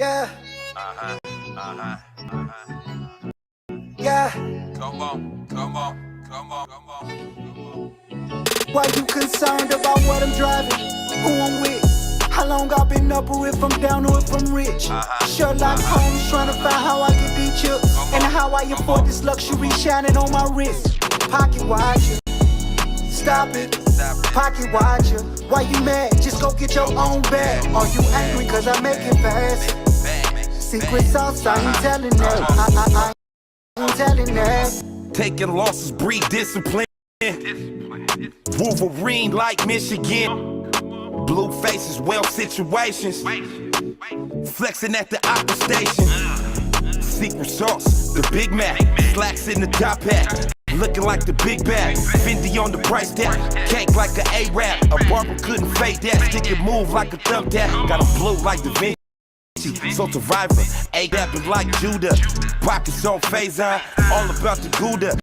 Yeah. Uh-huh. Uh-huh. Uh-huh. Yeah. Come on. Come on. Come on. Come on. Why you concerned about what I'm driving? Who I'm with? How long I've been up, or if I'm down, or if I'm rich? Sherlock Holmes trying to find how I get these chips, and how I afford this luxury shining on my wrist. Pocket watcher, stop it. Pocket watcher, why you mad? Just go get your own bag. Are you angry cause I make it fast? Secret sauce, I ain't telling that. I ain't telling that. Taking losses breed discipline. Wolverine like Michigan. Blue faces, well situations. Flexing at the opera station. Secret sauce, the Big Mac. Slacks in the top hat. Looking like the big bag. Fendi on the price tag. Cake like an A-rap. A barber couldn't fake that. Stick and move like a thumbtack. Got a blue like the Vinci. So survivor, A-dapping like Judah. Pockets on Faison. All about the Gouda.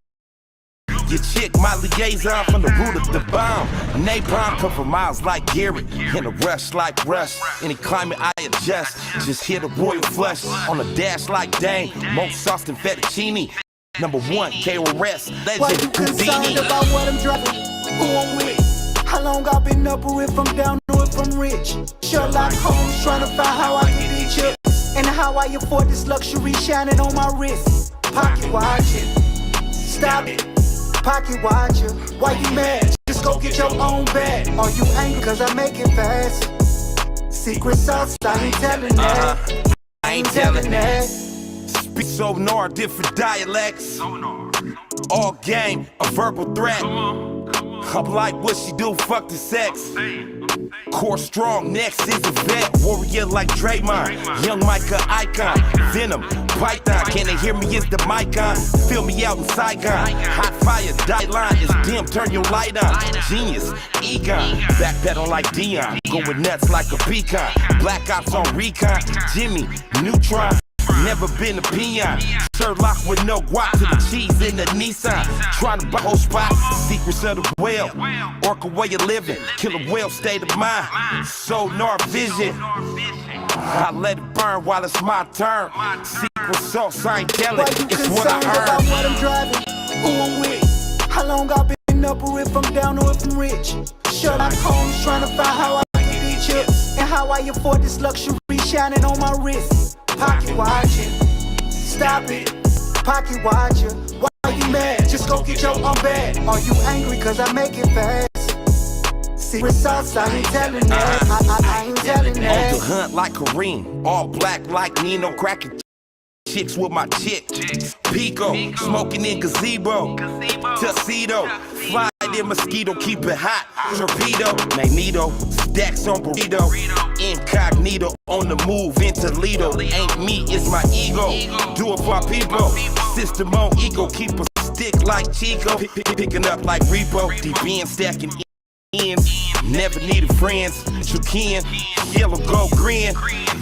Your chick, my liaison from the root of the bomb. Napalm come for miles like Garrett. In a rush like Rush. Any climate I adjust. Just hit a royal flush. On a dash like Dane. More sauce than fettuccine. Number one, KRS. Why you Legend concerned Houdini. about what I'm driving? Who I'm with? How long I've been up, or if I'm down, or if I'm rich? Sherlock Holmes trying to find how I get these chips, and how I afford this luxury shining on my wrist. Pocket watching, stop it. Pocket watcher, why you mad? Just go get your own bag. Are you angry cause I make it fast? Secret sauce, I ain't telling that. I ain't telling that. Speak sonar, different dialects. All game, a verbal threat. I'm like, what she do? Fuck the sex. Core strong, next is a vet. Warrior like Draymond. Young Micah icon. Venom, Python. Can they hear me? It's the mic on. Feel me out in Saigon. Hot fire, die line is dim. Turn your light on. Genius, Egon. Backpedal like Dion. Going nuts like a pecan. Black Ops on recon. Jimmy, Neutron. Never been a peon. Sherlock with no guap to the cheese in the Nissan. Trying to buy whole spot. Secrets of the whale. Orca way you living. Killer whale state of mind. Sonar vision. I let it burn while it's my turn. Secret sauce, I ain't telling. Why you It's what I concerned about earned. what I'm driving? Who I'm with? How long I've been up, or if I'm down, or if I'm rich? Sherlock Holmes trying to find how I get these chips, and how I afford this luxury shining on my wrist. Pocket watching, stop it. Pocket watcher, why you mad? Just go get your own bag. Are you angry cause I make it fast? Secret sauce, I ain't telling that. I ain't telling On the that. hunt like Kareem. All black like Nino. Cracking chicks with my chick. Pico, smoking in gazebo. Tuxedo, fly in mosquito, keep it hot. Torpedo, Magneto, stacks on burrito. Incognito, on the move in Toledo. Ain't me, it's my ego. Do it for my people. System on ego, keep a stick like Chico. Picking up like Repo, deep in stacking ends. Never needed friends, you can. Yellow, gold, green.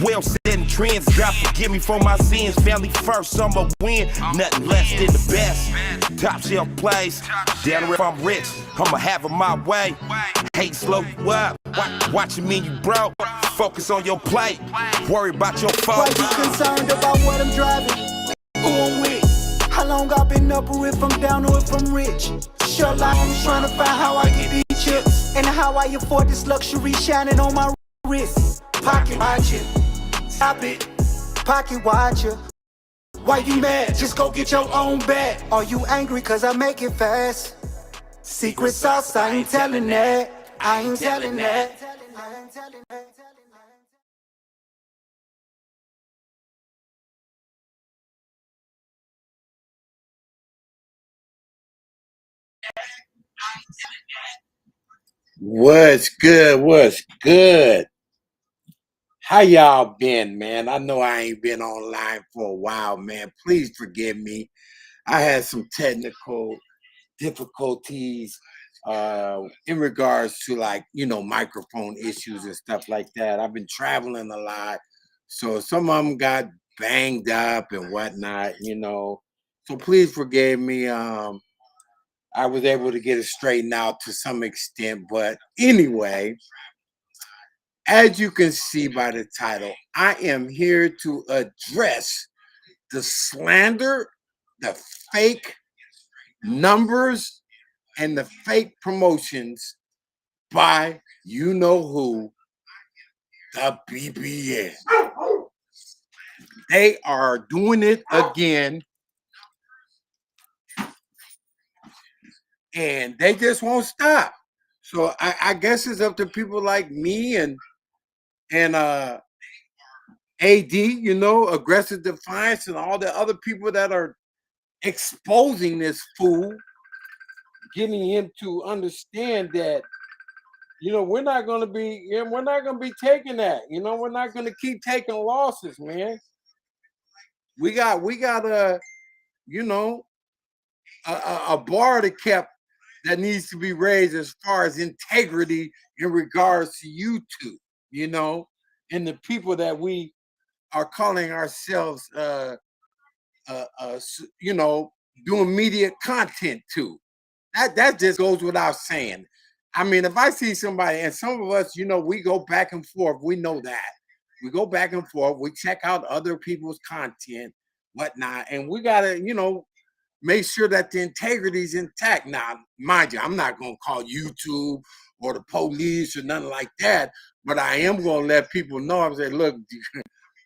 Well setting trends. God forgive me for my sins. Family first, I'ma win. Nothing less than the best. Top shelf plays. Down if I'm rich, I'ma have it my way. Hate slow you up. Watching me, you broke. Focus on your plate. Worry about your Why phone. you concerned about what I'm driving? Who I'm with? How long I've been up, or if I'm down, or if I'm rich? Sherlock, I'm trying to find how I get these chips, and how I afford this luxury shining on my wrist. Pocket watcher, stop it. Pocket watcher, why you mad? Just go get your own bag. Are you angry cause I make it fast? Secret sauce, I ain't telling that. I ain't telling that. I ain't telling that. What's good? What's good? How y'all been, man? I know I ain't been online for a while, man. Please forgive me. I had some technical difficulties in regards to, like, microphone issues and stuff like that. I've been traveling a lot, so some of them got banged up and whatnot. So please forgive me. I was able to get it straightened out to some extent, but anyway. As you can see by the title, I am here to address the slander, the fake numbers, and the fake promotions by you know who, the BBN. They are doing it again, and they just won't stop. So I guess it's up to people like me and AD, you know, aggressive defiance, and all the other people that are exposing this fool, getting him to understand that, you know, we're not going to be, you know, we're not going to be taking that. You know, we're not going to keep taking losses, man. We got a, you know, a bar to kept that needs to be raised as far as integrity in regards to YouTube, you know, and the people that we are calling ourselves, you know, doing media content to. That just goes without saying. I mean, if I see somebody, and some of us, you know, we go back and forth. We know that we go back and forth. We check out other people's content, whatnot, and we gotta, you know, make sure that the integrity is intact. Now, mind you, I'm not gonna call YouTube or the police or nothing like that, but I am gonna let people know. I'm saying, look,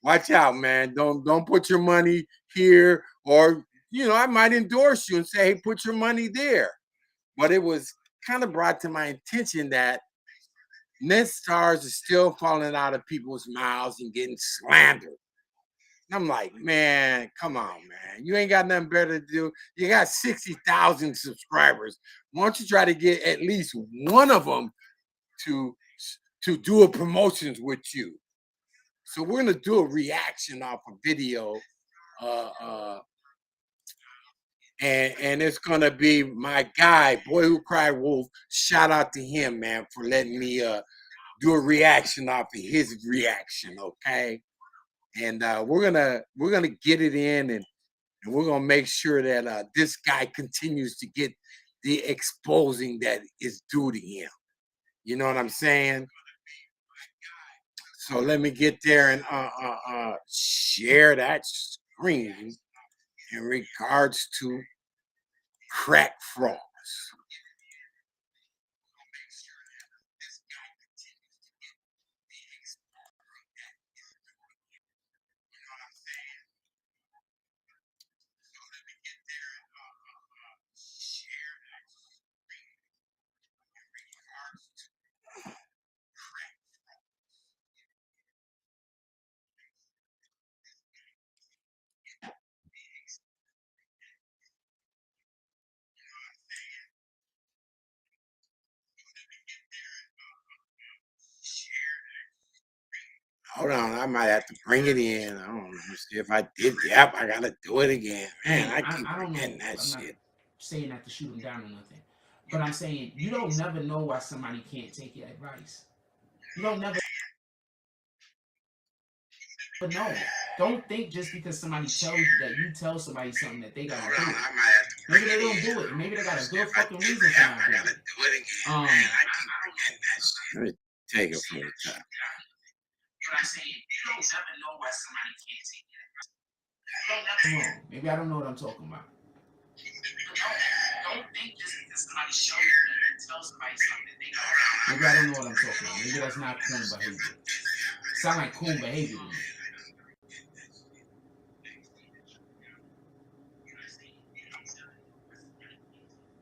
watch out, man. Don't put your money here, or you know, I might endorse you and say, hey, put your money there. But it was kind of brought to my attention that net stars are still falling out of people's mouths and getting slandered. I'm like, man, come on, man. You ain't got nothing better to do. You got 60,000 subscribers. Why don't you try to get at least one of them to do a promotions with you? So we're gonna do a reaction off a video, uh, uh, and it's gonna be my guy, Boy Who Cried Wolf. Shout out to him, man, for letting me do a reaction off of his reaction. Okay, and we're gonna get it in, and we're gonna make sure that this guy continues to get the exposing that is due to him. You know what I'm saying? So let me get there and share that screen in regards to crack frogs. Hold on, I might have to bring it in. I don't know. See if I did. Yep, I gotta do it again. Man, I keep I don't forgetting know. that I'm not shit. saying that to shoot them down or nothing, but I'm saying you don't never know why somebody can't take your advice. You don't never know. Don't think just because somebody tells you that you tell somebody something that they gotta Hold on, do it. I might have to bring Maybe they it don't in. do it, and maybe they got a See good if I fucking did. reason for Yep, not I doing gotta it. do it again. Man, I keep forgetting that shit. Let me take it from the top. But I'm saying you don't never know why somebody can't take your advice. I'm wrong. Maybe I don't know what I'm talking about. Don't think just because somebody shows you that you tell somebody something that they gotta do. Maybe I don't know what I'm talking about. Maybe that's not coon behavior. Sound like coon behavior to me.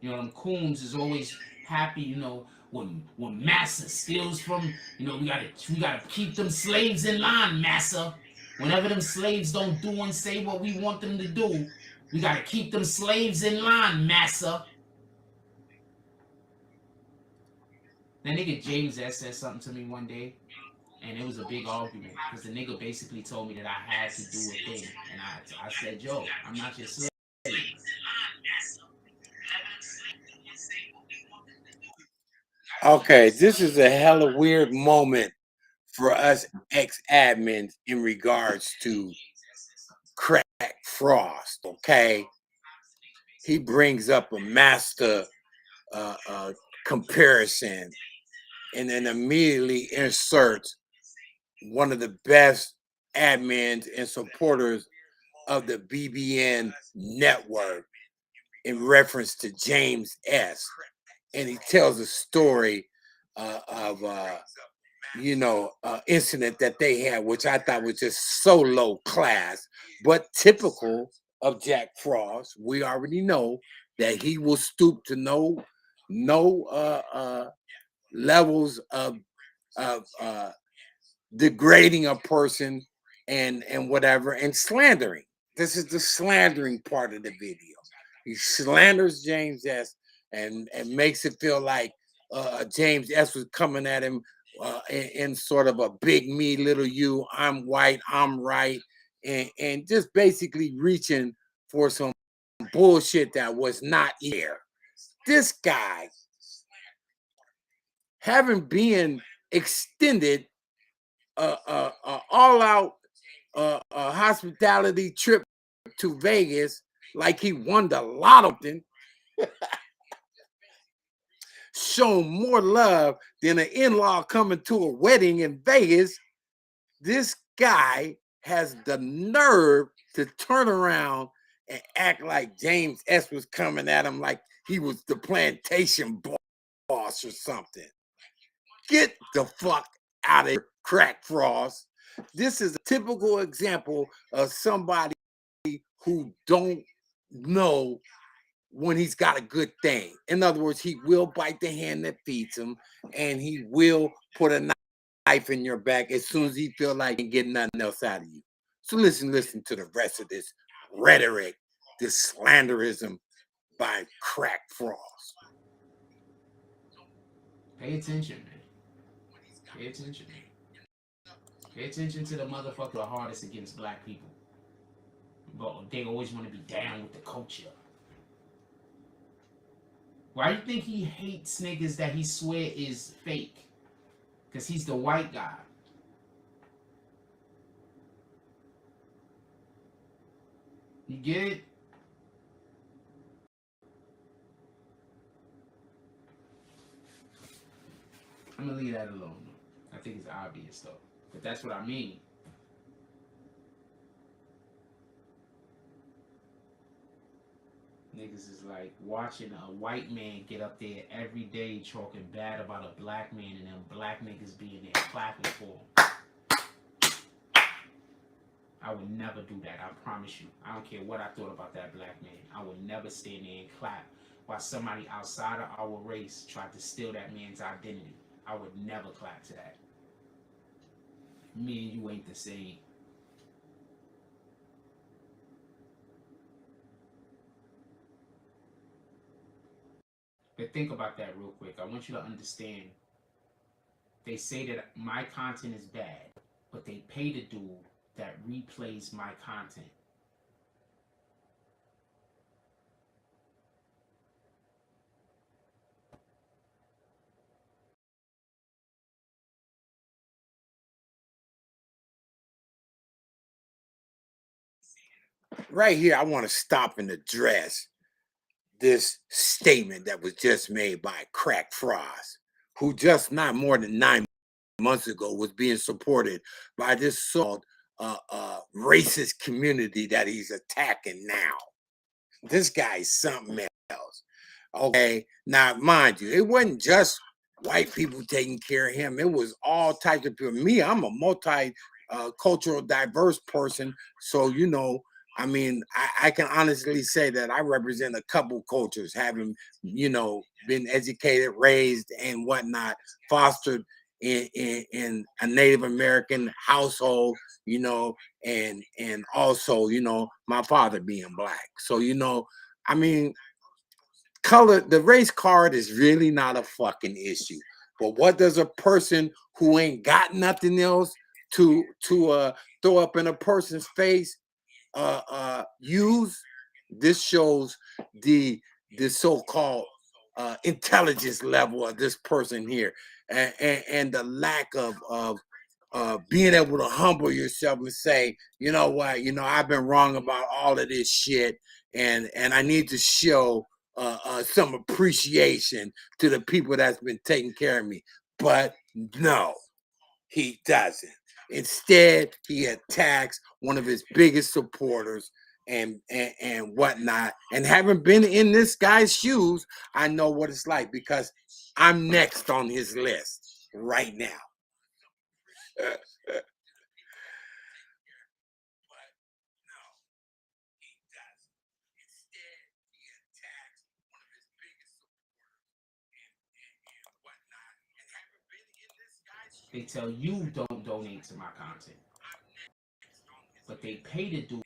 You know, them coons is always happy, you know, when massa steals from, you know, we gotta keep them slaves in line, massa. Whenever them slaves don't do and say what we want them to do, we gotta keep them slaves in line, massa. That nigga James S said something to me one day, and it was a big argument because the nigga basically told me that I had to do a thing, and I said, yo, I'm not your slave. Okay, this is a hella weird moment for us ex-admins in regards to Crack Frost. Okay, he brings up a master uh, uh, comparison and then immediately inserts one of the best admins and supporters of the BBN network in reference to James S. And he tells a story of incident that they had, which I thought was just so low class, but typical of Jack Frost. We already know that he will stoop to no levels of degrading a person and whatever and slandering. This is the slandering part of the video. He slanders James S. and makes it feel like James S. was coming at him in sort of a big me, little you, I'm white, I'm right, and just basically reaching for some bullshit that was not here. This guy, having been extended all-out hospitality trip to Vegas, like he won the lotto, shown more love than an in-law coming to a wedding in Vegas. This guy has the nerve to turn around and act like James S. was coming at him like he was the plantation boss or something. Get the fuck out of here, Crack Frost. This is a typical example of somebody who don't know when he's got a good thing. In other words, he will bite the hand that feeds him, and he will put a knife in your back as soon as he feels like he can get nothing else out of you. So listen to the rest of this rhetoric, this slanderism by Crack Frost. Pay attention, man. Pay attention, man. Pay attention to the motherfucker the hardest against black people. But they always want to be down with the culture. Why do you think he hates niggas that he swear is fake? Because he's the white guy. You get it? I'm going to leave that alone. I think it's obvious, though. But that's what I mean. Niggas is like watching a white man get up there every day talking bad about a black man and them black niggas being there clapping for him. I would never do that, I promise you. I don't care what I thought about that black man. I would never stand there and clap while somebody outside of our race tried to steal that man's identity. I would never clap to that. Me and you ain't the same. But think about that real quick. I want you to understand. They say that my content is bad, but they pay the dude that replays my content. Right here, I want to stop and address this statement that was just made by Crack Frost, who just not more than 9 months ago was being supported by this so racist community that he's attacking now. This guy's something else. Okay, now mind you, it wasn't just white people taking care of him. It was all types of people. Me, I'm a multi-cultural diverse person, so I mean, I can honestly say that I represent a couple cultures, having, been educated, raised, and whatnot, fostered in a Native American household, and also, my father being black. So, I mean, the race card is really not a fucking issue. But what does a person who ain't got nothing else to throw up in a person's face use? This shows the so-called intelligence level of this person here, and the lack of being able to humble yourself and say, you know what, I've been wrong about all of this shit, and I need to show some appreciation to the people that's been taking care of me. But no, he doesn't. Instead, he attacks one of his biggest supporters and whatnot. And having been in this guy's shoes, I know what it's like because I'm next on his list right now. They tell you don't donate to my content, but they pay the dude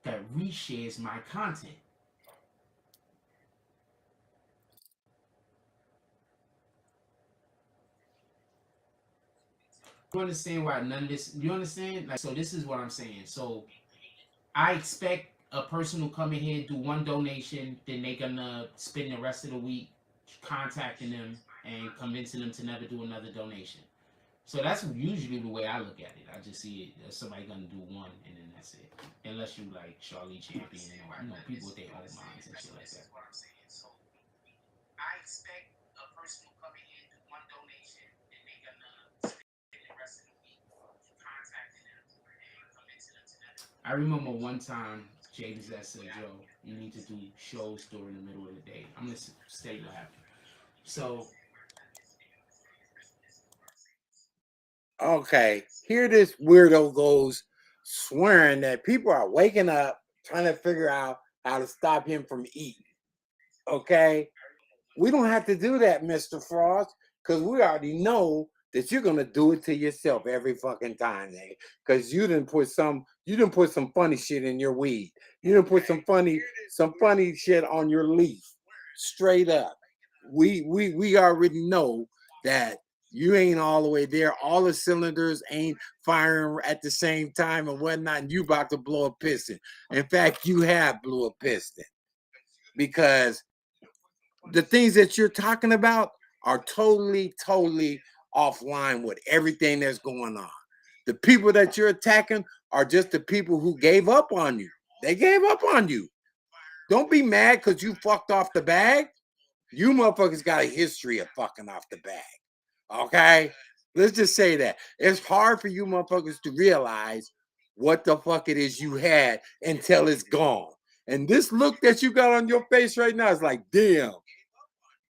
that reshares my content. You understand why none of this? You understand? Like, so this is what I'm saying. So I expect a person who come in here do one donation, then they gonna spend the rest of the week contacting them and convincing them to never do another donation. So that's usually the way I look at it. I just see it as somebody gonna do one and then that's it. Unless you like Charlie Champion and people with their own minds and shit like that. I expect a person who come in here do one donation and they gonna spend the rest of the week contacting them and convincing them to never. I remember one time James said, "Joe, you need to do shows during the middle of the day." I'm gonna state what happened. So okay, here this weirdo goes swearing that people are waking up trying to figure out how to stop him from eating. Okay, we don't have to do that, Mr. Frost, because we already know that you're gonna do it to yourself every fucking time, nigga. Because you didn't put some funny shit in your weed. You didn't put some funny shit on your leaf. Straight up, we already know that you ain't all the way there. All the cylinders ain't firing at the same time and whatnot. And you about to blow a piston. In fact, you have blew a piston because the things that you're talking about are totally offline with everything that's going on. The people that you're attacking are just the people who gave up on you. They gave up on you. Don't be mad because you fucked off the bag. You motherfuckers got a history of fucking off the bag. Okay? Let's just say that. It's hard for you motherfuckers to realize what the fuck it is you had until it's gone. And this look that you got on your face right now is like, damn,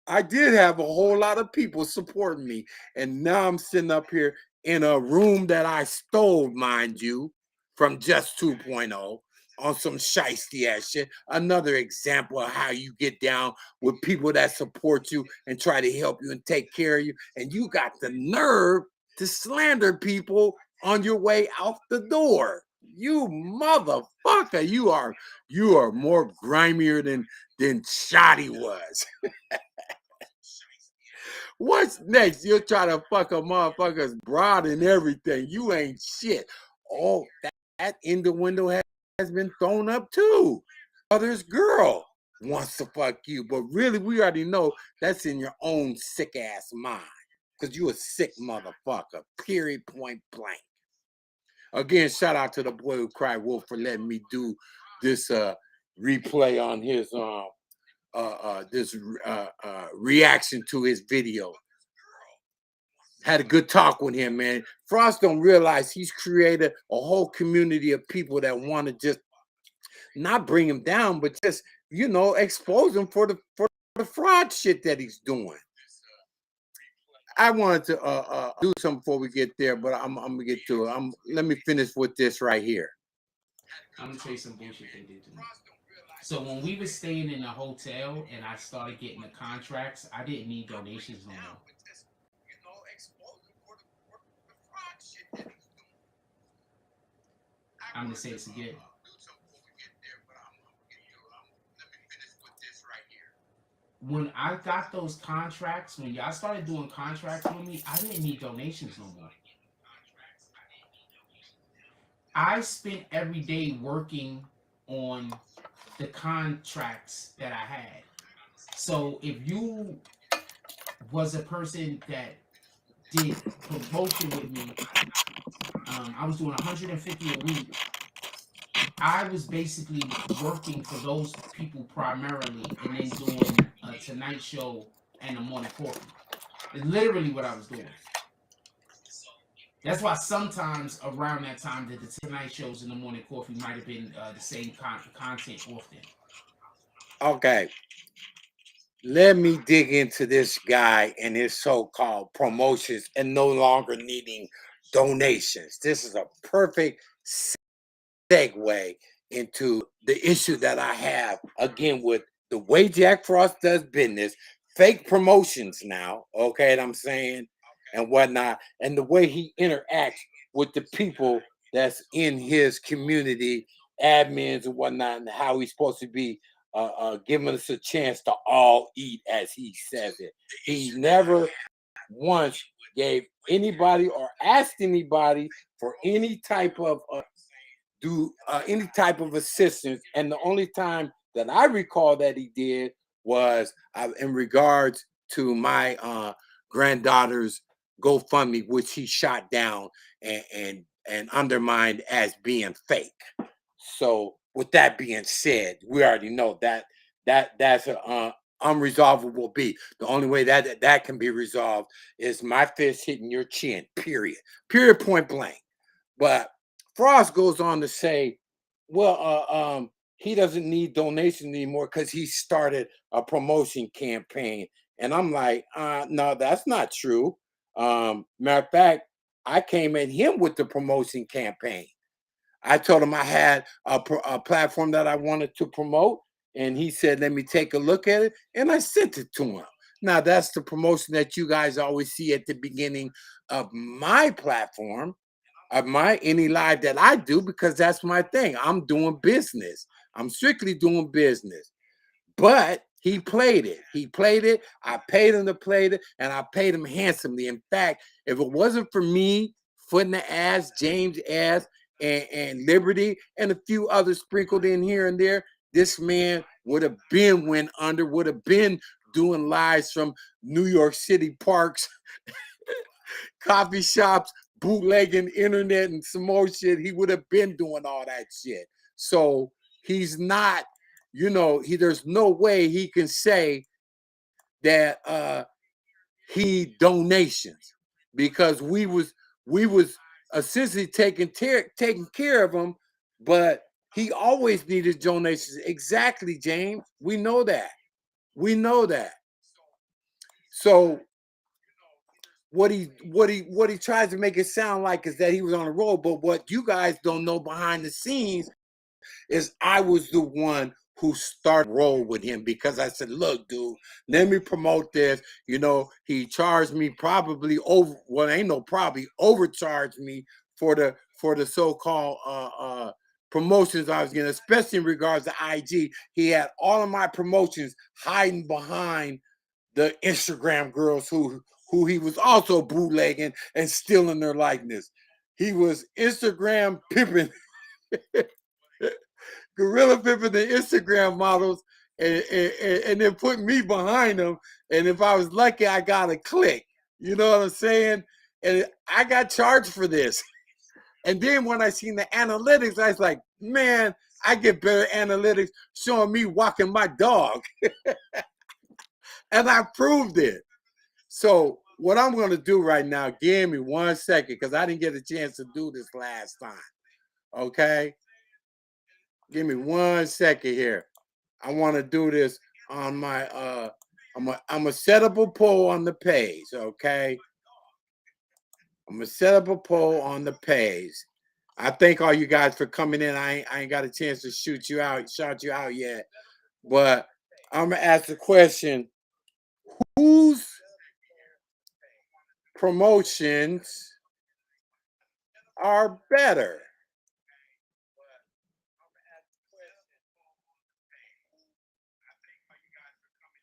I did have a whole lot of people supporting me. And now I'm sitting up here in a room that I stole, mind you, from Just 2.0 on some shiesty ass shit. Another example of how you get down with people that support you and try to help you and take care of you. And you got the nerve to slander people on your way out the door. You motherfucker, you are more grimier than Shoddy was. What's next? You'll try to fuck a motherfucker's broad and everything. You ain't shit. Oh, that innuendo has been thrown up too. Other's girl wants to fuck you, but really, we already know that's in your own sick ass mind because you a sick motherfucker. Period. Point blank. Again, shout out to the boy who cried wolf for letting me do this replay on his reaction to his video. Had a good talk with him, man. Frost don't realize he's created a whole community of people that want to just not bring him down, but just, expose him for the fraud shit that he's doing. I wanted to do something before we get there, but I'm gonna get to it. Let me finish with this right here. I'm gonna tell you some bullshit they did to me. So when we were staying in a hotel and I started getting the contracts, I didn't need donations no more. I'm gonna say this again. When I got those contracts, when y'all started doing contracts with me, I didn't need donations no more. I spent every day working on the contracts that I had. So if you was a person that did promotion with me, I was doing 150 a week. I was basically working for those people primarily and then doing a Tonight Show and the morning coffee. It's literally what I was doing. That's why sometimes around that time that the Tonight shows in the morning coffee might have been the same content often. Okay, let me dig into this guy and his so-called promotions and no longer needing donations. This is a perfect segue into the issue that I have again with the way Jack Frost does business, fake promotions now, okay, what I'm saying, and whatnot, and the way he interacts with the people that's in his community, admins and whatnot, and how he's supposed to be giving us a chance to all eat, as he says it. He never once gave anybody or asked anybody for any type of do any type of assistance. And the only time that I recall that he did was in regards to my granddaughter's GoFundMe, which he shot down and undermined as being fake. So, with that being said, we already know that that's an unresolvable beat. The only way that can be resolved is my fist hitting your chin. Period. Point blank. But Frost goes on to say, well, he doesn't need donations anymore because he started a promotion campaign. And I'm like, no, that's not true. Matter of fact, I came at him with the promotion campaign. I told him I had a platform that I wanted to promote, and he said, let me take a look at it, and I sent it to him. Now, that's the promotion that you guys always see at the beginning of my platform, of my any live that I do, because that's my thing. I'm doing business. I'm strictly doing business. But he played it. He played it. I paid him to play it, and I paid him handsomely. In fact, if it wasn't for me, Foot in the Ass, James Ass, and Liberty, and a few others sprinkled in here and there, this man would have been went under, would have been doing lives from New York City parks, coffee shops, bootlegging internet, and some more shit. He would have been doing all that shit. So he's not, there's no way he can say that he donations, because we was essentially taking care of him, but he always needed donations. Exactly, James. We know that. We know that. So what he tries to make it sound like is that he was on the road, but what you guys don't know behind the scenes is I was the one who started roll with him, because I said, look, dude, let me promote this. He charged me probably overcharged me for the so-called promotions I was getting, especially in regards to IG. He had all of my promotions hiding behind the Instagram girls who he was also bootlegging and stealing their likeness. He was Instagram pimping, gorilla pimping the Instagram models, and then putting me behind them. And if I was lucky, I got a click. You know what I'm saying? And I got charged for this. And then when I seen the analytics, I was like, man, I get better analytics showing me walking my dog. And I proved it. So what I'm going to do right now, give me 1 second, because I didn't get a chance to do this last time. Okay? Give me 1 second here. I want to do this on my I'm a set up a poll on the page, okay? I'm gonna set up a poll on the page. I thank all you guys for coming in. I ain't got a chance to shout you out yet. But I'm gonna ask the question: whose promotions are better?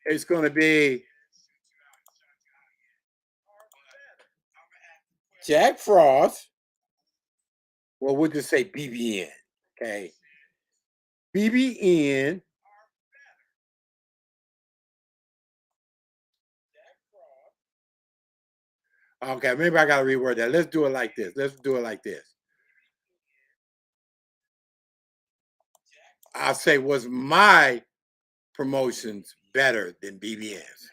It's gonna be Jack Frost. Well, we'll just say BBN. Okay. BBN. Okay, maybe I gotta reword that. Let's do it like this. I'll say, was my promotions better than BBN's?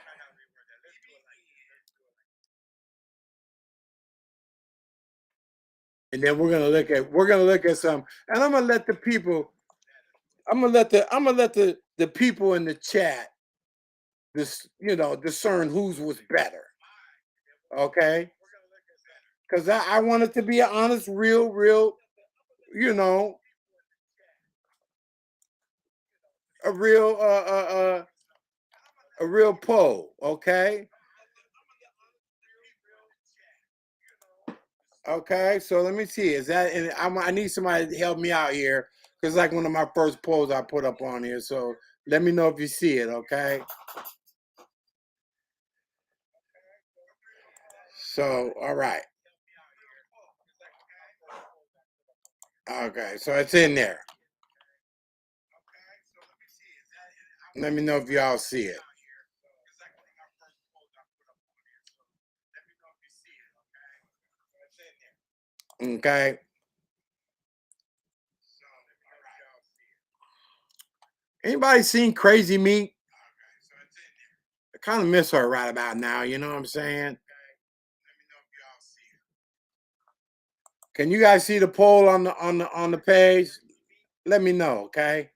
and then we're gonna look at some, and I'm gonna let the people, I'm gonna let the people in the chat discern whose was better. Okay, because I want it to be an honest, real, you know, a real a real poll. Okay. Okay, so let me see. Is that? And I need somebody to help me out here because like one of my first polls I put up on here. So let me know if you see it. Okay. So all right. Okay, so it's in there. Let me know if y'all see it. Okay. Anybody seen Crazy Meat? I kind of miss her right about now. You know what I'm saying? Can you guys see the poll on the page? Let me know, okay?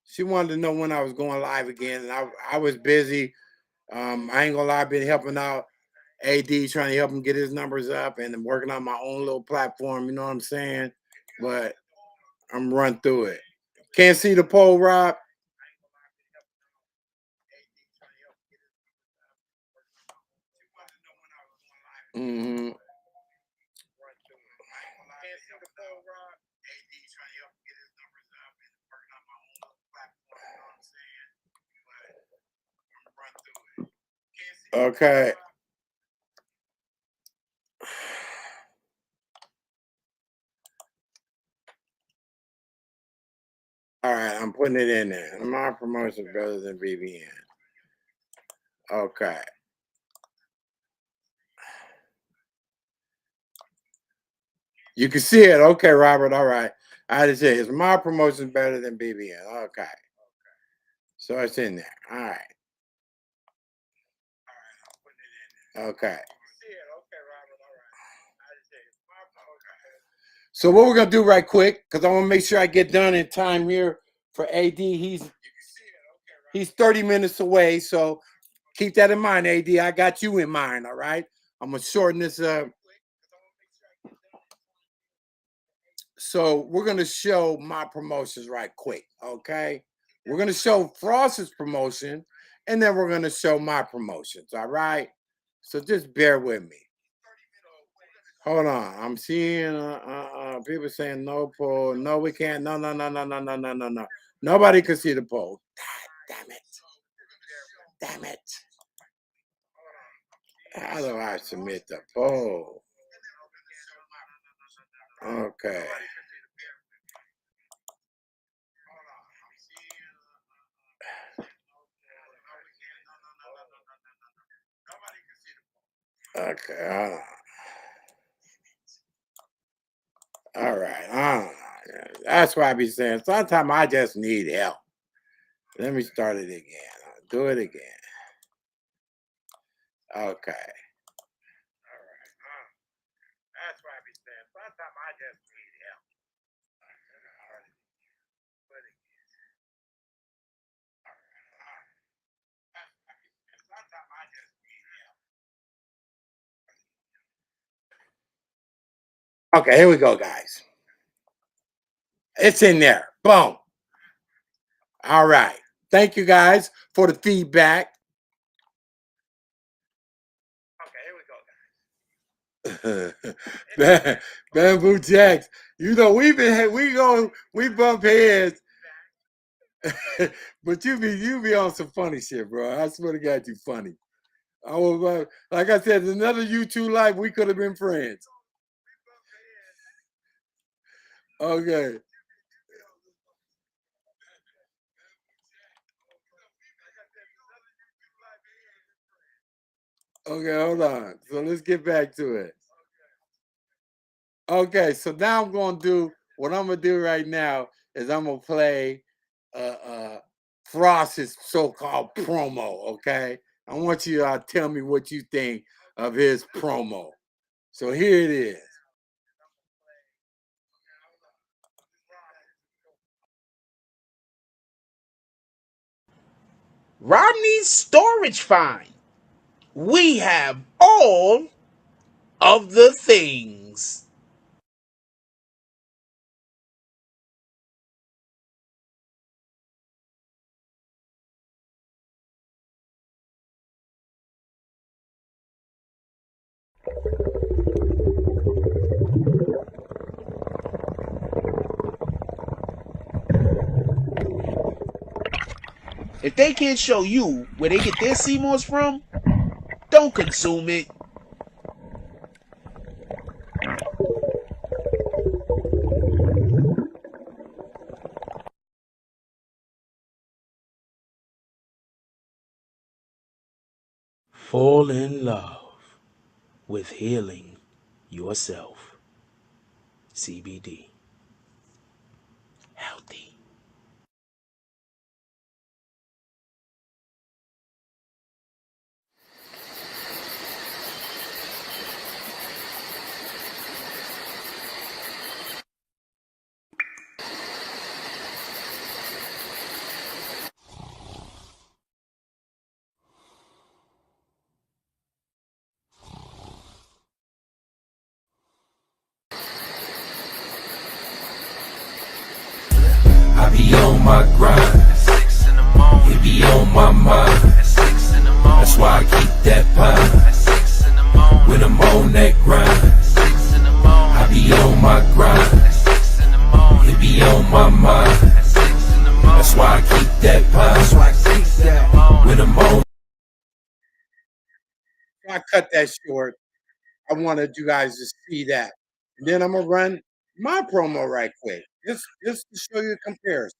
She wanted to know when I was going live again, and I was busy. I ain't gonna lie, I've been helping out AD, trying to help him get his numbers up, and I'm working on my own little platform. You know what I'm saying? But I'm run through it. Can't see the poll, Rob? Mm-hmm. Okay. All right, I'm putting it in there. My promotion better than BBN. Okay. You can see it. Okay, Robert. All right. I just say, is my promotion better than BBN? Okay. So it's in there. All right. Okay. So what we're gonna do right quick, because I want to make sure I get done in time here for AD. He's 30 minutes away, so keep that in mind, AD. I got you in mind. All right. I'm gonna shorten this up. So we're gonna show my promotions right quick. Okay. We're gonna show Frost's promotion, and then we're gonna show my promotions. All right. So just bear with me. Hold on. I'm seeing people saying no poll. No, we can't. No, no, no, no, no, no, no, no, no. Nobody can see the poll. Damn it. Damn it. How do I submit the poll? Okay. Okay. Hold on. All right. That's why I be saying sometimes I just need help. Let me start it again. I'll do it again. Okay. That's why I be saying sometimes I just need help. Okay, here we go, guys. It's in there. Boom. All right. Thank you guys for the feedback. Okay, here we go. Bamboo Jacks. You know, we bump heads, but you be on some funny shit, bro. I swear to God, you funny. I was like I said, another YouTube live, we could have been friends. Okay. Okay, hold on. So let's get back to it. Okay, so now I'm gonna do what I'm gonna do right now is I'm gonna play Frost's so-called promo. Okay, I want you to tell me what you think of his promo. So here it is. Rodney's storage find. We have all of the things. If they can't show you where they get their CMOS from, don't consume it. Fall in love with healing yourself. CBD. Healthy. I be on my grind. It be on my mind. That's why I keep that pine. When I'm on that grind, I be on my grind. It be on my mind. That's why I keep that pine. When I'm on. I cut that short. I wanted you guys to see that. And then I'm gonna run my promo right quick. Just to show you a comparison.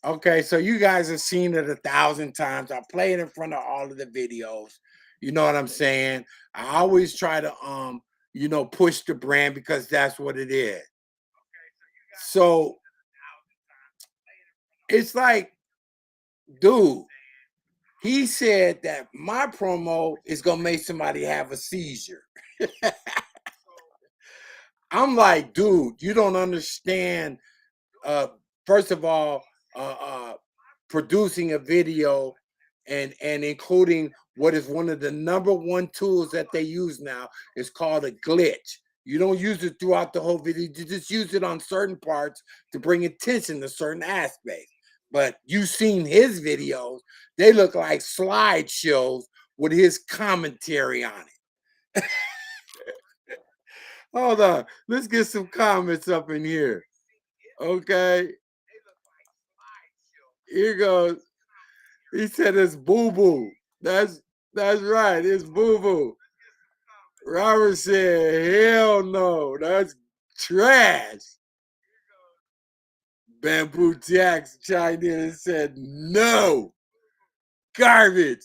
Okay, so you guys have seen it 1,000 times. I play it in front of all of the videos. You know what I'm saying? I always try to push the brand because that's what it is. So it's like, dude, he said that my promo is gonna make somebody have a seizure. I'm like, dude, you don't understand. First of all, uh, uh, producing a video and including what is one of the number one tools that they use now is called a glitch. You don't use it throughout the whole video. You just use it on certain parts to bring attention to certain aspects. But you've seen his videos. They look like slideshows with his commentary on it. Hold on. Let's get some comments up in here. Okay. Here goes. He said it's boo-boo. That's right. It's boo-boo. Robert said, hell no. That's trash. Bamboo Jax chimed in and said, no. Garbage.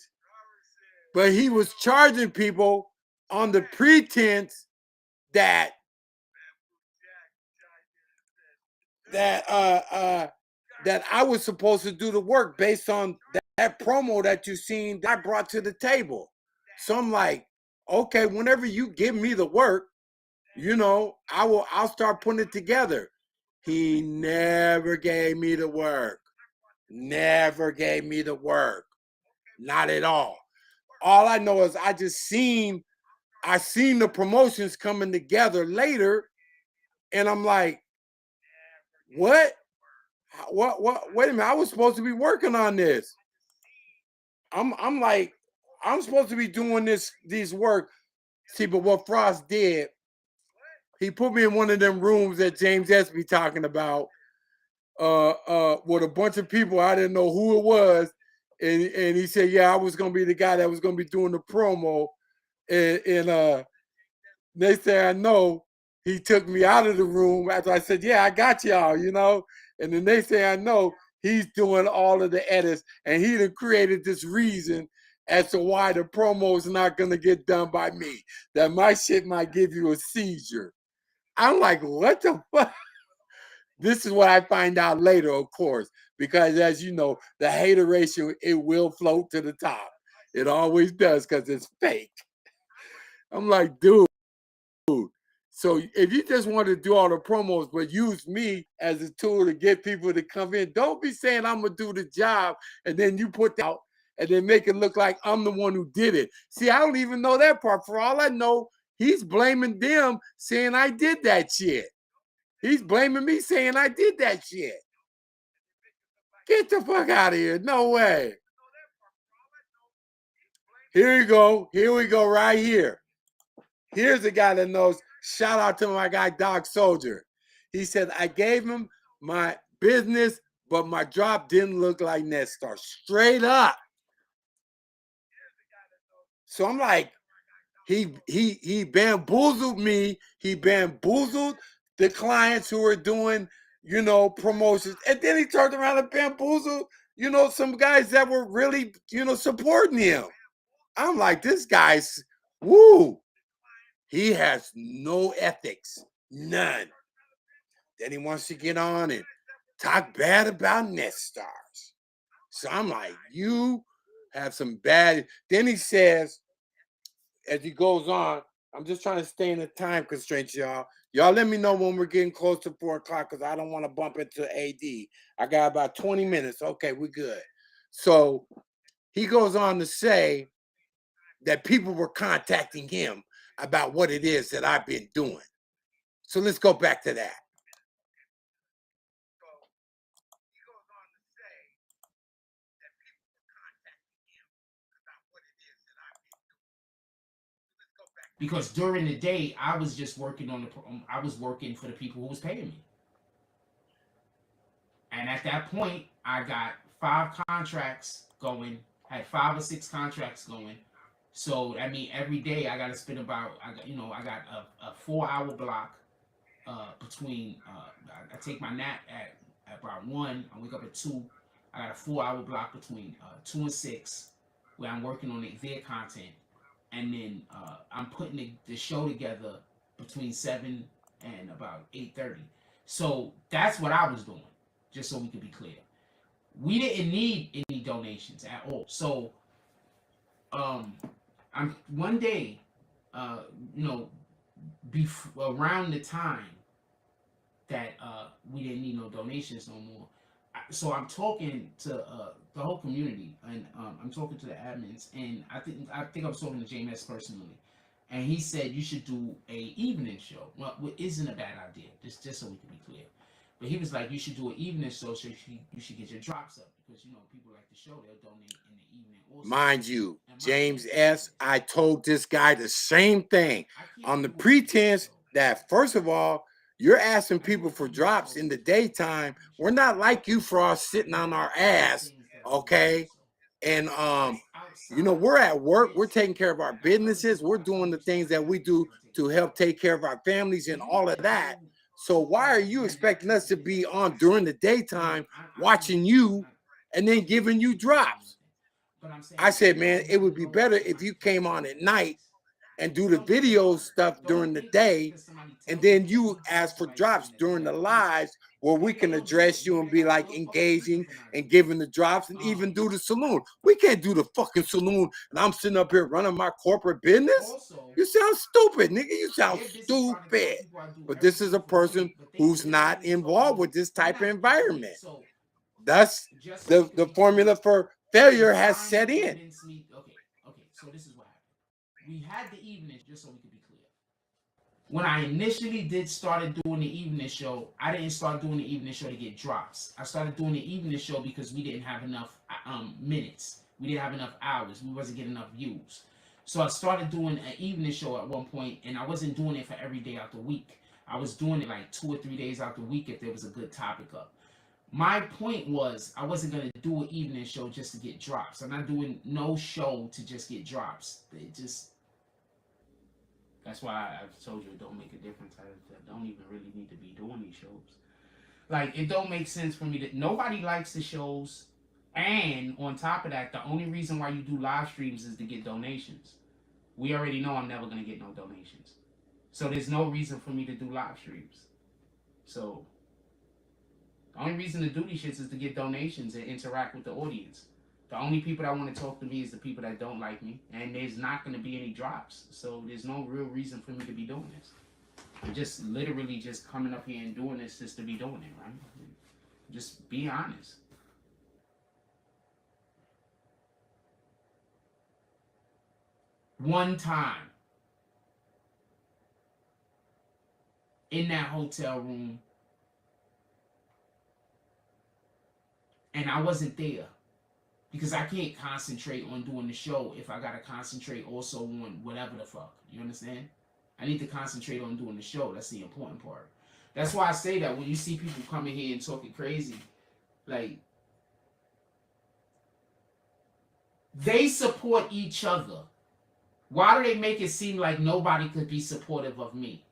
But he was charging people on the pretense that I was supposed to do the work based on that promo that you seen that I brought to the table. So I'm like, okay, whenever you give me the work, I'll start putting it together. He never gave me the work. Never gave me the work. Not at all. All I know is I seen the promotions coming together later, and I'm like, what? Wait a minute, I was supposed to be working on this. I'm like, I'm supposed to be doing these work. See, but what Frost did, He put me in one of them rooms that James S. be talking about, with a bunch of people. I didn't know who it was. And he said, yeah, I was gonna be the guy that was gonna be doing the promo. And next thing I know, he took me out of the room after I said, yeah, I got y'all, you know. And the next thing I know, he's doing all of the edits, and he done created this reason as to why the promo is not gonna get done by me. That my shit might give you a seizure. I'm like, what the fuck? This is what I find out later, of course, because as you know, the hater ratio, it will float to the top. It always does because it's fake. I'm like, dude. So if you just want to do all the promos, but use me as a tool to get people to come in, don't be saying I'm gonna do the job and then you put out and then make it look like I'm the one who did it. See, I don't even know that part. For all I know, he's blaming them, saying I did that shit. He's blaming me, saying I did that shit. Get the fuck out of here. No way. Here you go. Here we go right here. Here's a guy that knows. Shout out to my guy, Doc Soldier. He said, I gave him my business, but my drop didn't look like Netstar. Straight up. So I'm like, he bamboozled me. He bamboozled the clients who were doing, you know, promotions. And then he turned around and bamboozled, you know, some guys that were really, you know, supporting him. I'm like, this guy's, woo. He has no ethics, none. Then he wants to get on and talk bad about Netsstars. So I'm like, you have some bad. Then he says, as he goes on, I'm just trying to stay in the time constraints, y'all. Y'all let me know when we're getting close to 4 o'clock because I don't want to bump into AD. I got about 20 minutes. Okay, we're good. So he goes on to say that people were contacting him about what it is that I've been doing. So let's go back to that. Because during the day, I was just working on I was working for the people who was paying me. And at that point, I got 5 contracts going, had 5 or 6 contracts going. So I mean, every day I got to spend about, I got a 4-hour block between. I take my nap at about 1. I wake up at 2. I got a 4-hour block between 2 and 6, where I'm working on their content, and then I'm putting the show together between 7 and about 8:30. So that's what I was doing, just so we could be clear. We didn't need any donations at all. So I'm one day, uh, you know, around the time that we didn't need no donations no more. So I'm talking to the whole community, and I'm talking to the admins, and I think I was talking to James personally, and he said you should do a evening show. Well, what isn't a bad idea, just so we can be clear. But he was like, you should do an evening show, so you should get your drops up, because you know people like the show, they'll donate in the evening also. Mind you, James S., I told this guy the same thing on the pretense that, first of all, you're asking people for drops in the daytime. We're not like you for all sitting on our ass, okay? And you know, we're at work, we're taking care of our businesses, we're doing the things that we do to help take care of our families and all of that. So why are you expecting us to be on during the daytime watching you and then giving you drops? I said, man, it would be better if you came on at night and do the video stuff during the day, and then you ask for drops during the lives where we can address you and be like engaging and giving the drops, and even do the saloon. We can't do the fucking saloon and I'm sitting up here running my corporate business. You sound stupid, nigga. You sound stupid. But this is a person who's not involved with this type of environment. Thus, the formula for failure has set in. Okay, so this is what happened. We had the evening, just so we could be clear. When I initially started doing the evening show, I didn't start doing the evening show to get drops. I started doing the evening show because we didn't have enough minutes. We didn't have enough hours. We wasn't getting enough views. So I started doing an evening show at one point, and I wasn't doing it for every day out the week. I was doing it like 2 or 3 days out the week if there was a good topic up. My point was I wasn't going to do an evening show just to get drops. I'm not doing no show to just get drops. It just, that's why I've told you it don't make a difference. I don't even really need to be doing these shows. Like, it don't make sense for me to, nobody likes the shows. And on top of that, the only reason why you do live streams is to get donations. We already know I'm never going to get no donations. So there's no reason for me to do live streams. So the only reason to do these shits is to get donations and interact with the audience. The only people that want to talk to me is the people that don't like me. And there's not going to be any drops. So there's no real reason for me to be doing this. I'm just literally just coming up here and doing this just to be doing it, right? Just be honest. One time in that hotel room, and I wasn't there because I can't concentrate on doing the show if I gotta concentrate also on whatever the fuck. You understand? I need to concentrate on doing the show. That's the important part. That's why I say that when you see people coming here and talking crazy, like, they support each other. Why do they make it seem like nobody could be supportive of me?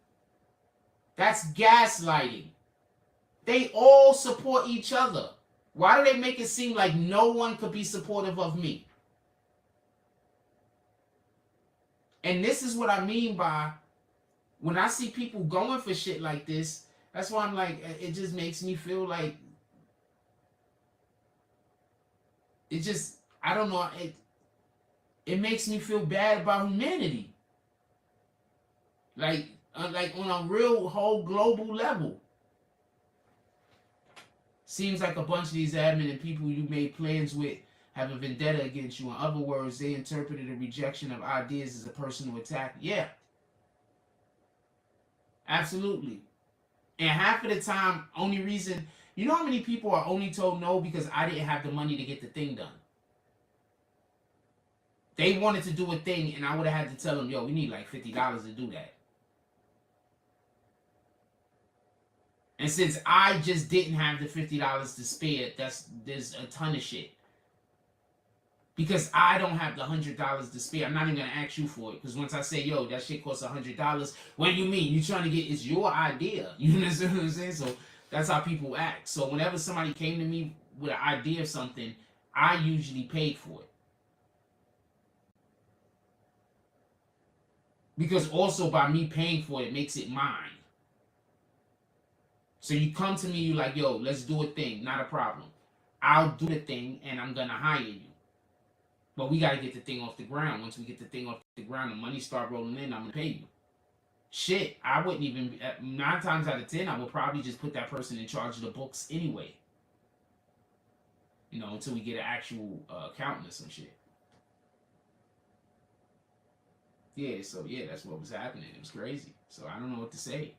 That's gaslighting. They all support each other. Why do they make it seem like no one could be supportive of me? And this is what I mean by when I see people going for shit like this, that's why I'm like, it just makes me feel like, it just, I don't know, it makes me feel bad about humanity. Like on a real whole global level. Seems like a bunch of these admin and people you made plans with have a vendetta against you. In other words, they interpreted a rejection of ideas as a personal attack. Yeah. Absolutely. And half of the time, only reason, you know how many people are only told no because I didn't have the money to get the thing done? They wanted to do a thing, and I would have had to tell them, yo, we need like $50 to do that. And since I just didn't have the $50 to spare, there's a ton of shit. Because I don't have the $100 to spare, I'm not even gonna ask you for it. Because once I say, yo, that shit costs $100, what do you mean? You trying to get, it's your idea. You understand what I'm saying? So that's how people act. So whenever somebody came to me with an idea of something, I usually paid for it. Because also by me paying for it, it makes it mine. So you come to me, you like, yo, let's do a thing, not a problem. I'll do the thing and I'm gonna hire you. But we gotta get the thing off the ground. Once we get the thing off the ground, the money start rolling in, I'm gonna pay you. Shit, I wouldn't even, 9 times out of 10, I would probably just put that person in charge of the books anyway. You know, until we get an actual accountant or some shit. Yeah, so yeah, that's what was happening. It was crazy. So I don't know what to say.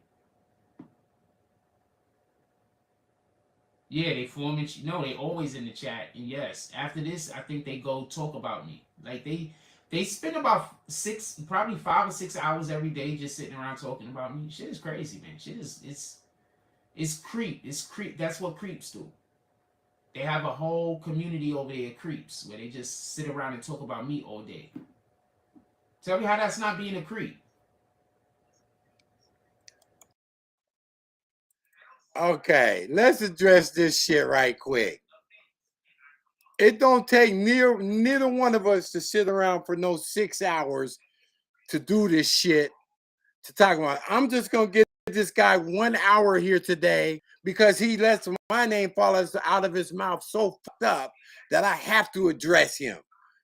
Yeah, they form it. No, they always in the chat. And yes, after this, I think they go talk about me. Like they spend about 6, probably 5 or 6 hours every day just sitting around talking about me. Shit is crazy, man. Shit is it's creep. It's creep. That's what creeps do. They have a whole community over there, creeps, where they just sit around and talk about me all day. Tell me how that's not being a creep. Okay, let's address this shit right quick. It don't take neither one of us to sit around for no 6 hours to do this shit, to talk about. I'm just gonna give this guy 1 hour here today because he lets my name fall out of his mouth so fucked up that I have to address him.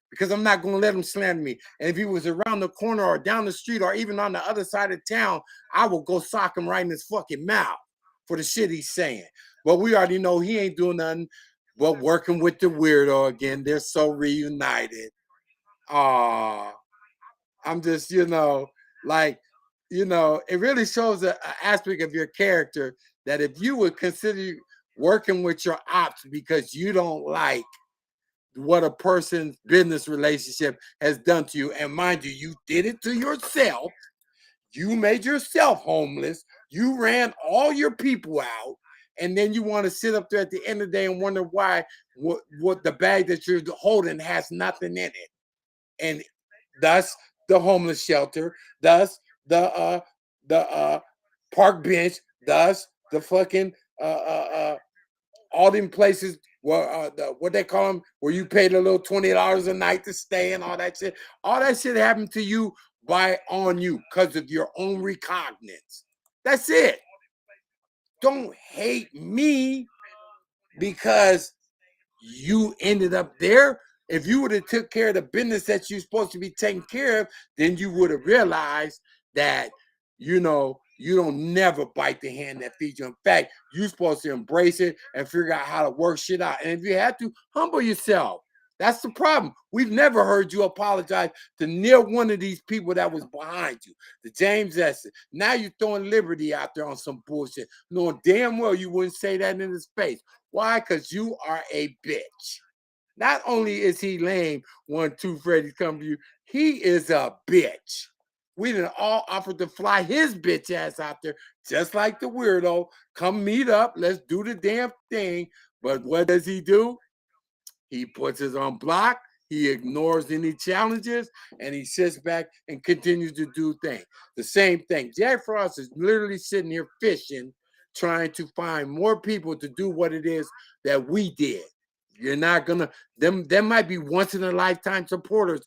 Because I'm not going to let him slander me. And if he was around the corner or down the street or even on the other side of town, I will go sock him right in his fucking mouth for the shit he's saying. But we already know he ain't doing nothing but working with the weirdo again. They're so reunited. I'm just, like, it really shows an aspect of your character that if you would consider working with your ops because you don't like what a person's business relationship has done to you. And mind you, you did it to yourself. You made yourself homeless. You ran all your people out, and then you want to sit up there at the end of the day and wonder why what the bag that you're holding has nothing in it. And thus the homeless shelter, thus the park bench, thus the fucking all them places where what they call them, where you paid a little $20 a night to stay and all that shit. All that shit happened to you on you because of your own recognizance. That's it. Don't hate me because you ended up there. If you would have took care of the business that you're supposed to be taking care of, then you would have realized that, you don't never bite the hand that feeds you. In fact, you're supposed to embrace it and figure out how to work shit out. And if you have to, humble yourself. That's the problem. We've never heard you apologize to near one of these people that was behind you, the James Essex. Now you're throwing Liberty out there on some bullshit, knowing damn well you wouldn't say that in his face. Why? Because you are a bitch. Not only is he lame, 1, 2, Freddy's come to you, he is a bitch. We done all offered to fly his bitch ass out there, just like the weirdo. Come meet up. Let's do the damn thing. But what does he do? He puts us on block. He ignores any challenges, and he sits back and continues to do things. The same thing. Jack Frost is literally sitting here fishing, trying to find more people to do what it is that we did. You're not gonna, them might be once in a lifetime supporters,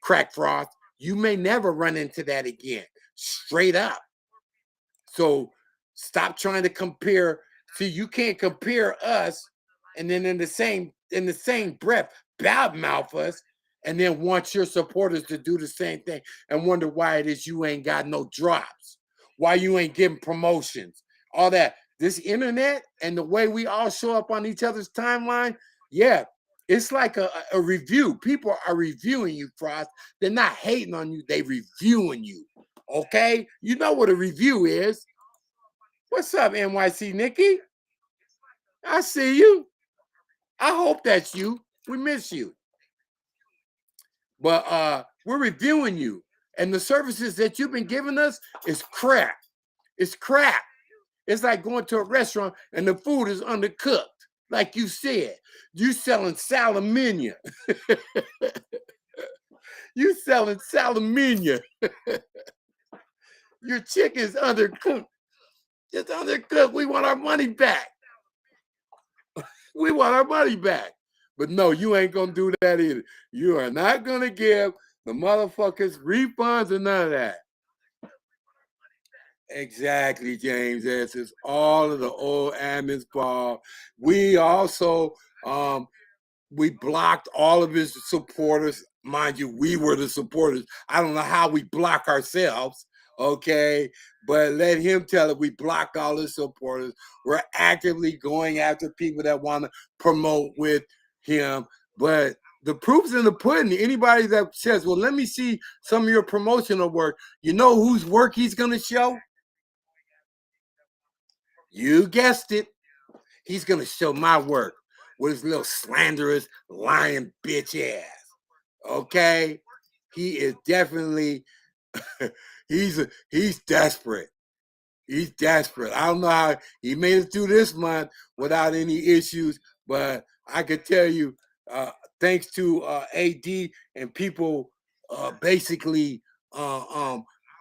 Crack Frost. You may never run into that again. Straight up. So stop trying to compare. See, you can't compare us and then in the same breath badmouth us and then want your supporters to do the same thing and wonder why it is you ain't got no drops, why you ain't getting promotions, all that. This internet and the way we all show up on each other's timeline, yeah, it's like a review. People are reviewing you, Frost. They're not hating on you, they reviewing you. Okay? You know what a review is. What's up, NYC Nikki? I see you. I hope that's you. We miss you. But we're reviewing you. And the services that you've been giving us is crap. It's crap. It's like going to a restaurant and the food is undercooked. Like you said, you selling salaminia. You selling salaminia. Your chicken's undercooked. It's undercooked. We want our money back. We want our money back. But no, you ain't going to do that either. You are not going to give the motherfuckers refunds or none of that. Exactly, James. It's all of the old admin's fault. We also, we blocked all of his supporters. Mind you, we were the supporters. I don't know how we block ourselves, okay? But let him tell it. We blocked all his supporters. We're actively going after people that want to promote with him. But the proof's in the pudding. Anybody that says, well, let me see some of your promotional work, you know whose work he's going to show? You guessed it. He's going to show my work with his little slanderous, lying bitch ass. Okay? He is definitely, he's desperate. He's desperate. I don't know how he made it through this month without any issues, but I could tell you, thanks to AD and people basically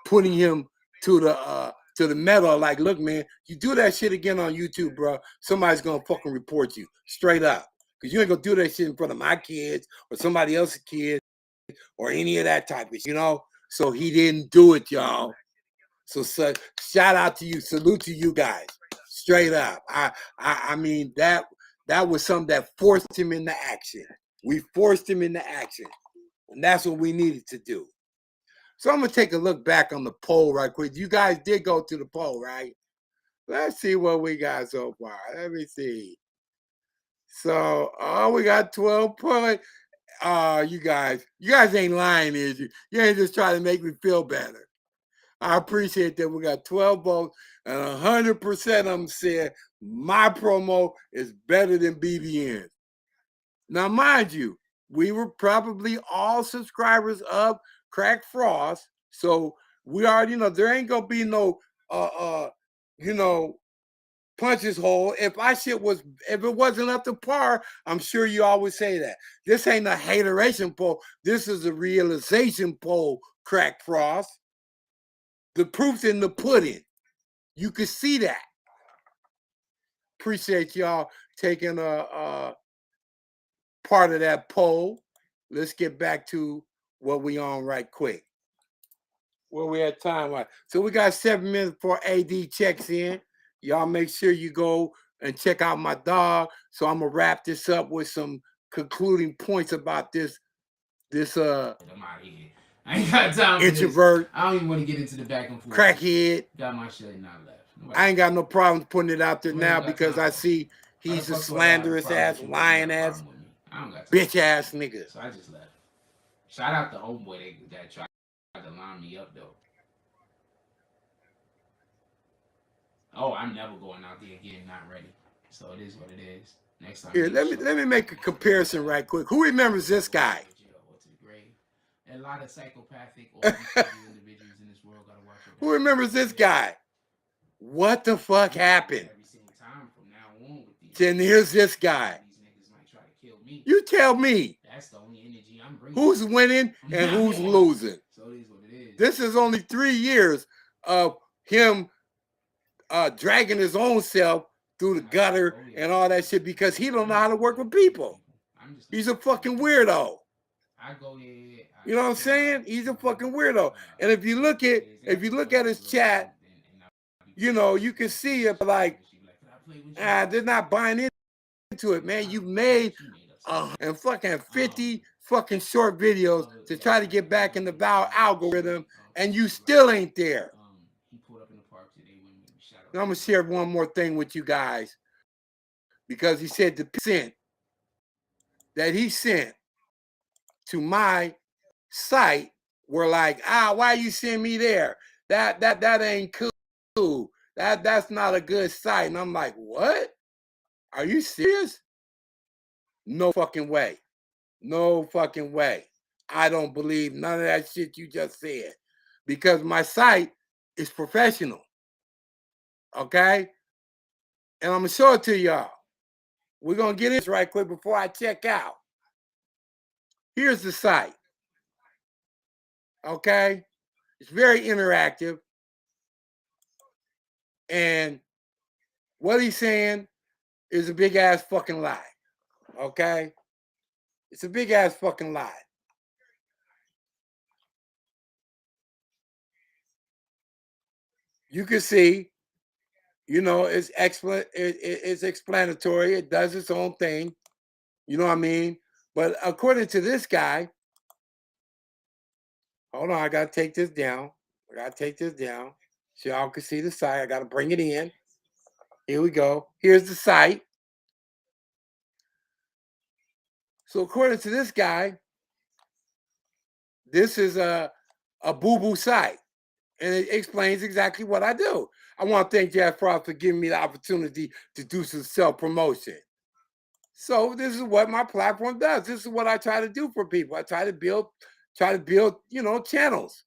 putting him to the metal, like, look, man, you do that shit again on YouTube, bro, somebody's gonna fucking report you straight up. Because you ain't gonna do that shit in front of my kids or somebody else's kids or any of that type of shit, So he didn't do it, y'all. So shout out to you, salute to you guys, straight up. I mean that was something that forced him into action. We forced him into action, and that's what we needed to do. So I'm gonna take a look back on the poll right quick. You guys did go to the poll, right? Let's see what we got so far. Let me see. So, we got 12 points. You guys ain't lying, is you? You ain't just trying to make me feel better. I appreciate that. We got 12 votes, and 100% of them said my promo is better than BBN's. Now, mind you, we were probably all subscribers of Crack Frost, so we already know there ain't gonna be no you know, punch his hole. If it wasn't up to par, I'm sure you always say that. This ain't a hateration poll. This is a realization poll, Crack Frost. The proof's in the pudding. You can see that. Appreciate y'all taking a part of that poll. Let's get back to what we on right quick. Where we at time wise. So we got 7 minutes before AD checks in. Y'all make sure you go and check out my dog. So I'm gonna wrap this up with some concluding points about this I'm out of here. I ain't got time for introvert. This. I don't even want to get into the back and forth. Crackhead. Got my shit and not left. I ain't got no problem putting it out there now because I see he's a slanderous ass, lying ass, bitch ass nigga. So I just left. Shout out to homeboy that tried to line me up though. Oh, I'm never going out there again, not ready. So it is what it is. Next time. Here, let me make a comparison right quick. Who remembers this guy? A lot of psychopathic or individuals in this world gotta watch it. Who remembers this guy? What the fuck happened? Every single time from now on with these. Then here's this guy. These niggas might try to kill me. You tell me. That's the only energy I'm bringing. Who's winning and who's losing? So it is what it is. This is only 3 years of him dragging his own self through the gutter and all that shit because he don't know how to work with people. He's a fucking weirdo. I go there. You know what I'm saying? He's a fucking weirdo. And if you look at his chat, you know, you can see it like, they're not buying into it, man. You made and fucking 50 fucking short videos to try to get back in the Val algorithm, and you still ain't there. I'm gonna share one more thing with you guys because he said the percent that he sent to my site were like, why you send me there? That ain't cool. That's not a good site. And I'm like, what? Are you serious? No fucking way. No fucking way. I don't believe none of that shit you just said because my site is professional. Okay? And I'm gonna show it to y'all. We're gonna get this right quick before I check out. Here's the site. Okay? It's very interactive. And what he's saying is a big ass fucking lie. Okay? It's a big ass fucking lie. You can see, you know, it's explanatory. It does its own thing. You know what I mean? But according to this guy, hold on, I gotta take this down. So y'all can see the site. I gotta bring it in. Here we go. Here's the site. So according to this guy, this is a boo-boo site. And it explains exactly what I do. I want to thank Jeff Frost for giving me the opportunity to do some self-promotion. So this is what my platform does. This is what I try to do for people. I try to build, you know, channels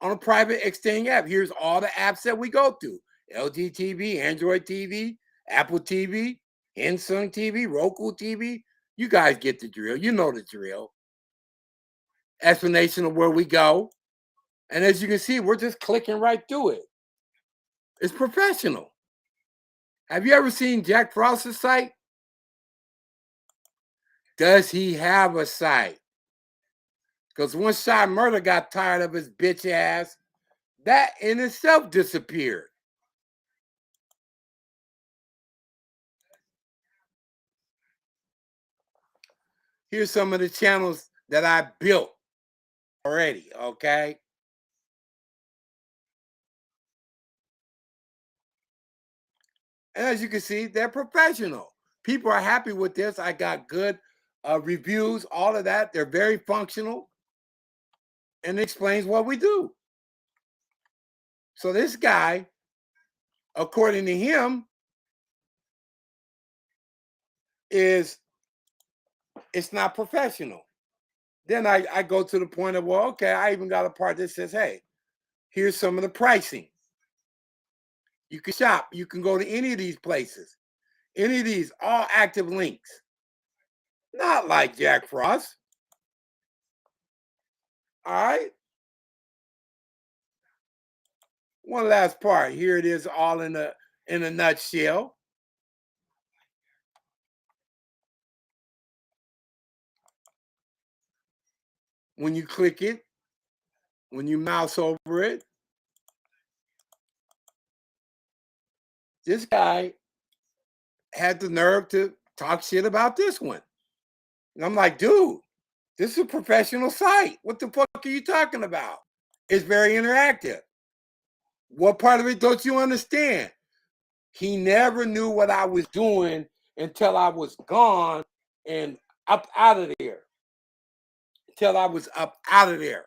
on a private extending app. Here's all the apps that we go through. LG TV, Android TV, Apple TV, Samsung TV, Roku TV. You guys get the drill. You know the drill. Explanation of where we go. And as you can see, we're just clicking right through it. It's professional. Have you ever seen Jack Frost's site? Does he have a site? Because once Shy Murder got tired of his bitch ass, that in itself disappeared. Here's some of the channels that I built already, okay? And as you can see, they're professional. People are happy with this. I got good reviews, all of that. They're very functional. And it explains what we do. So this guy, according to him, it's not professional. Then I go to the point of, well, okay, I even got a part that says, hey, here's some of the pricing. You can shop. You can go to any of these places. Any of these, all active links. Not like Jack Frost. All right. One last part. Here it is, all in a nutshell. When you click it, when you mouse over it, this guy had the nerve to talk shit about this one. And I'm like, dude, this is a professional site. What the fuck are you talking about? It's very interactive. What part of it don't you understand? He never knew what I was doing until I was gone and up out of there. Until I was up out of there.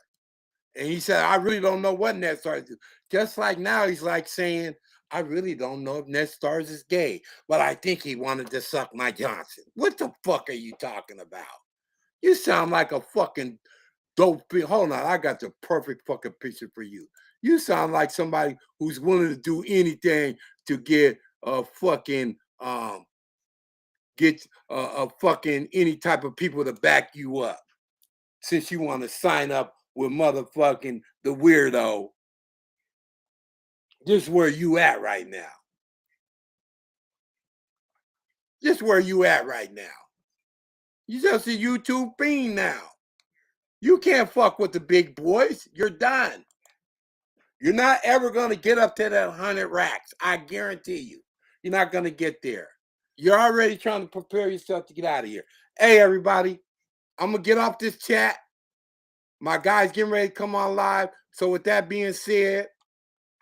And he said, I really don't know what Ned Stars do. Just like now, he's like saying, I really don't know if Ned Stars is gay, but I think he wanted to suck my Johnson. What the fuck are you talking about? You sound like a fucking dope. Hold on, I got the perfect fucking picture for you. You sound like somebody who's willing to do anything to get a fucking fucking any type of people to back you up. Since you want to sign up with motherfucking the weirdo. This is where you at right now. This is where you at right now. You just a YouTube fiend now. You can't fuck with the big boys. You're done. You're not ever going to get up to that 100 racks. I guarantee you. You're not going to get there. You're already trying to prepare yourself to get out of here. Hey, everybody. I'm going to get off this chat. My guy's getting ready to come on live. So with that being said,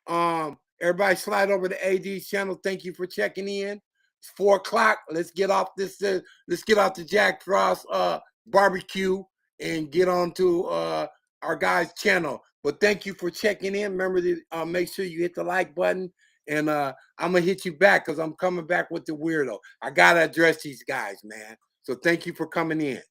everybody slide over to AD's channel. Thank you for checking in. It's 4 o'clock. Let's get off this. Let's get off the Jack Frost barbecue and get on to our guy's channel. But thank you for checking in. Remember to make sure you hit the like button. And I'm going to hit you back because I'm coming back with the weirdo. I got to address these guys, man. So thank you for coming in.